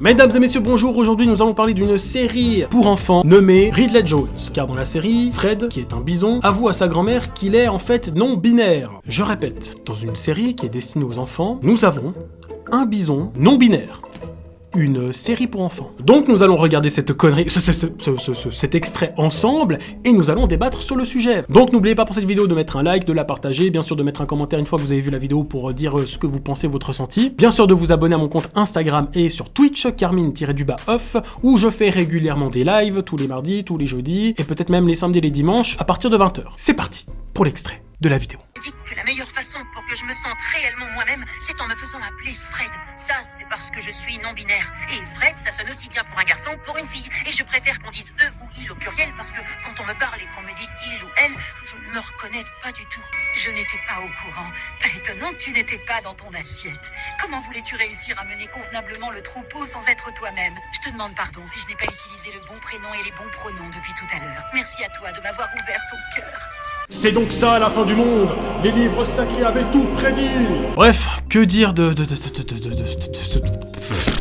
Mesdames et messieurs, bonjour. Aujourd'hui, nous allons parler d'une série pour enfants nommée Ridley Jones. Car dans la série, Fred, qui est un bison, avoue à sa grand-mère qu'il est en fait non-binaire. Je répète, dans une série qui est destinée aux enfants, nous avons un bison non-binaire. Une série pour enfants. Donc nous allons regarder cette connerie, cet extrait ensemble, et nous allons débattre sur le sujet. Donc n'oubliez pas pour cette vidéo de mettre un like, de la partager, bien sûr de mettre un commentaire une fois que vous avez vu la vidéo pour dire ce que vous pensez, votre ressenti. Bien sûr de vous abonner à mon compte Instagram et sur Twitch, Carmine-off, où je fais régulièrement des lives, tous les mardis, tous les jeudis, et peut-être même les samedis et les dimanches, à partir de 20h. C'est parti pour l'extrait de la vidéo. Je dis que la meilleure façon pour que je me sente réellement moi-même, c'est en me faisant appeler Fred. Ça, c'est parce que je suis non-binaire. Et Fred, ça sonne aussi bien pour un garçon que pour une fille. Et je préfère qu'on dise eux ou il au pluriel parce que quand on me parle et qu'on me dit il ou elle, je ne me reconnais pas du tout. Je n'étais pas au courant. Pas étonnant que tu n'étais pas dans ton assiette. Comment voulais-tu réussir à mener convenablement le troupeau sans être toi-même? Je te demande pardon si je n'ai pas utilisé le bon prénom et les bons pronoms depuis tout à l'heure. Merci à toi de m'avoir ouvert ton cœur. C'est donc ça la fin du monde. Les livres sacrés avaient tout prédit. Bref, que dire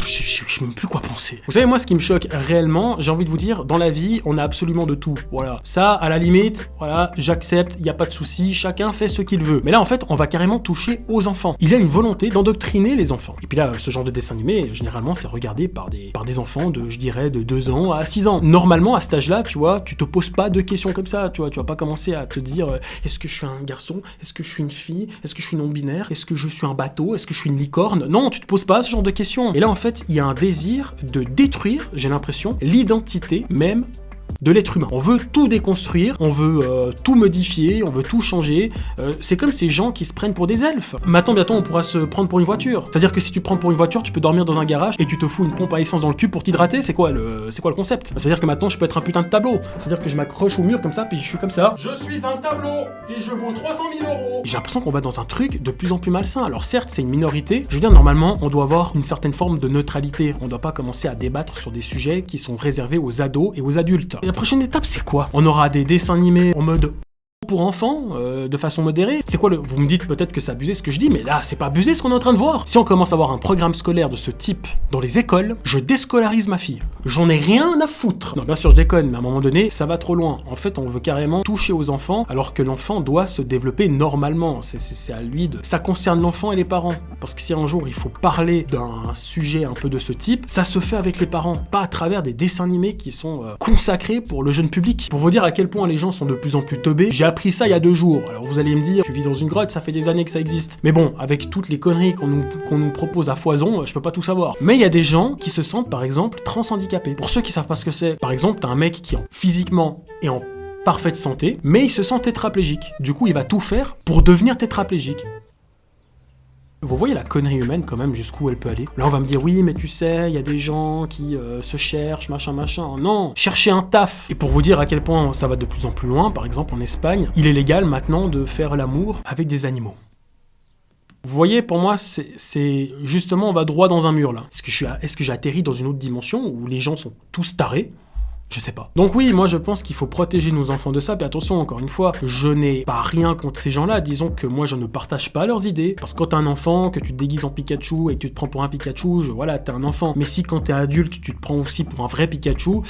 je sais même plus quoi penser. Vous savez, moi, ce qui me choque réellement, j'ai envie de vous dire, dans la vie, on a absolument de tout. Voilà. Ça, à la limite, voilà, j'accepte, il n'y a pas de souci, chacun fait ce qu'il veut. Mais là, en fait, on va carrément toucher aux enfants. Il y a une volonté d'endoctriner les enfants. Et puis là, ce genre de dessin animé, généralement, c'est regardé par des enfants de, je dirais, de 2 ans à 6 ans. Normalement, à cet âge-là, tu vois, tu te poses pas de questions comme ça, tu vois. Tu vas pas commencer à te dire, est-ce que je suis un garçon? Est-ce que je suis une fille? Est-ce que je suis non-binaire? Est-ce que je suis un bateau? Est-ce que je suis une licorne? Non, tu te poses pas ce genre de questions. Et là, en fait, il y a un désir de détruire, j'ai l'impression, l'identité même de l'être humain. On veut tout déconstruire, on veut tout modifier, on veut tout changer. C'est comme ces gens qui se prennent pour des elfes. Maintenant, bientôt, on pourra se prendre pour une voiture. C'est-à-dire que si tu te prends pour une voiture, tu peux dormir dans un garage et tu te fous une pompe à essence dans le cul pour t'hydrater. C'est quoi le concept? C'est-à-dire que maintenant, je peux être un putain de tableau. C'est-à-dire que je m'accroche au mur comme ça, puis je suis comme ça. Je suis un tableau et je vaux 300 000 €. J'ai l'impression qu'on va dans un truc de plus en plus malsain. Alors certes, c'est une minorité. Je veux dire, normalement, on doit avoir une certaine forme de neutralité. On doit pas commencer à débattre sur des sujets qui sont réservés aux ados et aux adultes. Et la prochaine étape, c'est quoi? On aura des dessins animés en mode pour enfants, de façon modérée. C'est quoi vous me dites peut-être que c'est abusé ce que je dis, mais là, c'est pas abusé ce qu'on est en train de voir. Si on commence à avoir un programme scolaire de ce type dans les écoles, je déscolarise ma fille. J'en ai rien à foutre. Non, bien sûr, je déconne, mais à un moment donné, ça va trop loin. En fait, on veut carrément toucher aux enfants, alors que l'enfant doit se développer normalement. C'est à lui de... Ça concerne l'enfant et les parents. Parce que si un jour, il faut parler d'un sujet un peu de ce type, ça se fait avec les parents, pas à travers des dessins animés qui sont consacrés pour le jeune public. Pour vous dire à quel point les gens sont de plus en plus teubés, j'ai appris ça il y a 2 jours. Alors vous allez me dire, tu vis dans une grotte, ça fait des années que ça existe. Mais bon, avec toutes les conneries qu'on nous propose à foison, je peux pas tout savoir. Mais il y a des gens qui se sentent, par exemple, trans-handicapés. Pour ceux qui savent pas ce que c'est, par exemple, t'as un mec qui physiquement est en parfaite santé, mais il se sent tétraplégique. Du coup, il va tout faire pour devenir tétraplégique. Vous voyez la connerie humaine quand même jusqu'où elle peut aller. Là on va me dire oui mais tu sais, il y a des gens qui se cherchent, machin. Non, cherchez un taf. Et pour vous dire à quel point ça va de plus en plus loin, par exemple en Espagne, il est légal maintenant de faire l'amour avec des animaux. Vous voyez, pour moi, c'est justement, on va droit dans un mur là. Est-ce que j'ai atterri dans une autre dimension où les gens sont tous tarés? Je sais pas. Donc oui, moi je pense qu'il faut protéger nos enfants de ça, puis attention, encore une fois, je n'ai pas rien contre ces gens-là, disons que moi je ne partage pas leurs idées, parce que quand t'es un enfant, que tu te déguises en Pikachu et que tu te prends pour un Pikachu, voilà, t'es un enfant. Mais si quand t'es adulte, tu te prends aussi pour un vrai Pikachu,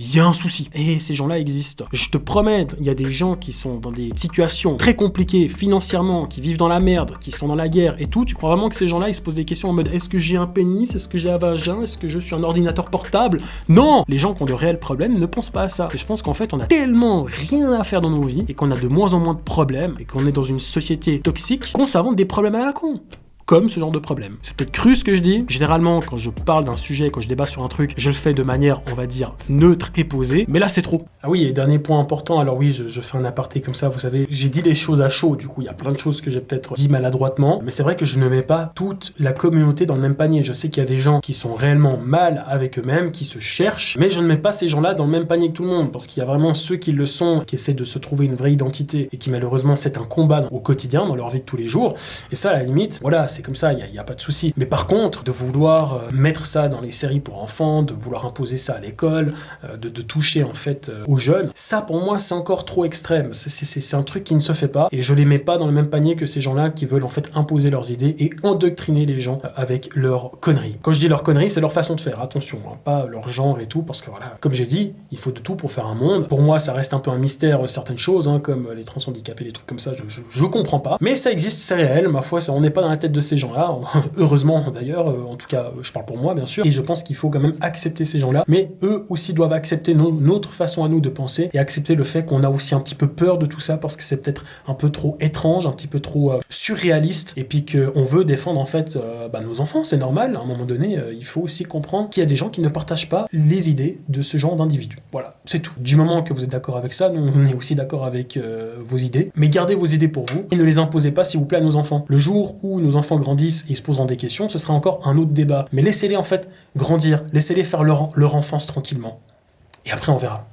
il y a un souci. Et ces gens-là existent. Je te promets, il y a des gens qui sont dans des situations très compliquées financièrement, qui vivent dans la merde, qui sont dans la guerre et tout. Tu crois vraiment que ces gens-là, ils se posent des questions en mode est-ce que j'ai un pénis? Est-ce que j'ai un vagin? Est-ce que je suis un ordinateur portable? Non! Les gens qui ont de réels problèmes ne pensent pas à ça. Et je pense qu'en fait, on a tellement rien à faire dans nos vies et qu'on a de moins en moins de problèmes et qu'on est dans une société toxique qu'on s'invente des problèmes à la con. Comme ce genre de problème. C'est peut-être cru ce que je dis. Généralement, quand je parle d'un sujet, quand je débat sur un truc, je le fais de manière, on va dire, neutre et posée. Mais là, c'est trop. Ah oui, et dernier point important, alors oui, je fais un aparté comme ça, vous savez, j'ai dit les choses à chaud, du coup, il y a plein de choses que j'ai peut-être dit maladroitement, mais c'est vrai que je ne mets pas toute la communauté dans le même panier. Je sais qu'il y a des gens qui sont réellement mal avec eux-mêmes, qui se cherchent, mais je ne mets pas ces gens-là dans le même panier que tout le monde, parce qu'il y a vraiment ceux qui le sont, qui essaient de se trouver une vraie identité, et qui malheureusement, c'est un combat au quotidien, dans leur vie de tous les jours. Et ça, à la limite, voilà, c'est comme ça, il y a pas de souci. Mais par contre, de vouloir mettre ça dans les séries pour enfants, de vouloir imposer ça à l'école, de toucher en fait aux jeunes, ça pour moi c'est encore trop extrême. C'est un truc qui ne se fait pas, et je les mets pas dans le même panier que ces gens-là qui veulent en fait imposer leurs idées et endoctriner les gens avec leurs conneries. Quand je dis leurs conneries, c'est leur façon de faire, attention, hein, pas leur genre et tout, parce que voilà, comme j'ai dit, il faut de tout pour faire un monde. Pour moi, ça reste un peu un mystère certaines choses, hein, comme les trans handicapés, les trucs comme ça, je comprends pas. Mais ça existe, c'est réel, ma foi, on n'est pas dans la tête de ces gens-là, heureusement d'ailleurs, en tout cas, je parle pour moi bien sûr, et je pense qu'il faut quand même accepter ces gens-là, mais eux aussi doivent accepter notre façon à nous de penser, et accepter le fait qu'on a aussi un petit peu peur de tout ça, parce que c'est peut-être un peu trop étrange, un petit peu trop surréaliste, et puis qu'on veut défendre en fait nos enfants, c'est normal, à un moment donné, il faut aussi comprendre qu'il y a des gens qui ne partagent pas les idées de ce genre d'individus. Voilà, c'est tout. Du moment que vous êtes d'accord avec ça, nous on est aussi d'accord avec vos idées, mais gardez vos idées pour vous, et ne les imposez pas s'il vous plaît à nos enfants. Le jour où nos enfants grandissent et se poseront des questions, ce sera encore un autre débat, mais laissez-les en fait grandir, laissez-les faire leur enfance tranquillement, et après on verra.